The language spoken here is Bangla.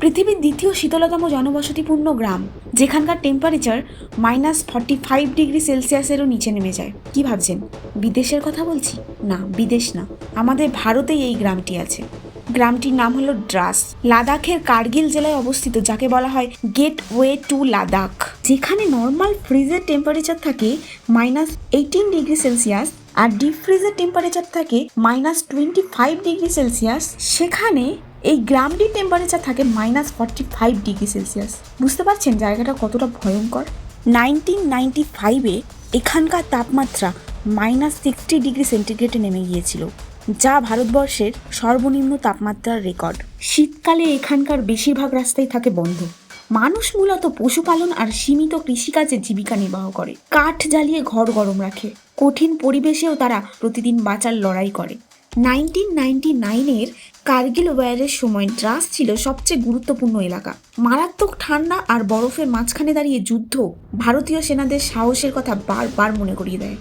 পৃথিবীর দ্বিতীয় শীতলতম জনবসতিপূর্ণ গ্রাম, যেখানকার টেম্পারেচার -45 ডিগ্রি সেলসিয়াসেরও নিচে নেমে যায়। কি ভাবছেন বিদেশের কথা বলছি? না, বিদেশ না, আমাদের ভারতেই এই গ্রামটি আছে। গ্রামটির নাম হলো দ্রাস। লাদাখের কার্গিল জেলায় অবস্থিত, যাকে বলা হয় গেটওয়ে টু লাদাখ। যেখানে নর্মাল ফ্রিজের টেম্পারেচার থাকে -18 ডিগ্রি সেলসিয়াস আর ডিপ ফ্রিজের টেম্পারেচার থাকে -25 ডিগ্রি সেলসিয়াস, সেখানে এই গ্রামটির টেম্পারেচার থাকে -45 ডিগ্রি সেলসিয়াস। বুঝতে পারছেন জায়গাটা কতটা ভয়ঙ্কর। 1995-এ এখানকার তাপমাত্রা -60 ডিগ্রি সেন্টিগ্রেডে নেমে গিয়েছিল, যা ভারতবর্ষের সর্বনিম্ন তাপমাত্রার রেকর্ড। শীতকালে এখানকার বেশিরভাগ রাস্তাই থাকে বন্ধ। মানুষ মূলত পশুপালন আর সীমিত কৃষিকাজে জীবিকা নির্বাহ করে। কাঠ জ্বালিয়ে ঘর গরম রাখে। কঠিন পরিবেশেও তারা প্রতিদিন বাঁচার লড়াই করে। 1999-এর কার্গিল ওয়ারের সময় দ্রাস ছিল সবচেয়ে গুরুত্বপূর্ণ এলাকা। মারাত্মক ঠান্ডা আর বরফের মাঝখানে দাঁড়িয়ে যুদ্ধ ভারতীয় সেনাদের সাহসের কথা বারবার মনে করিয়ে দেয়।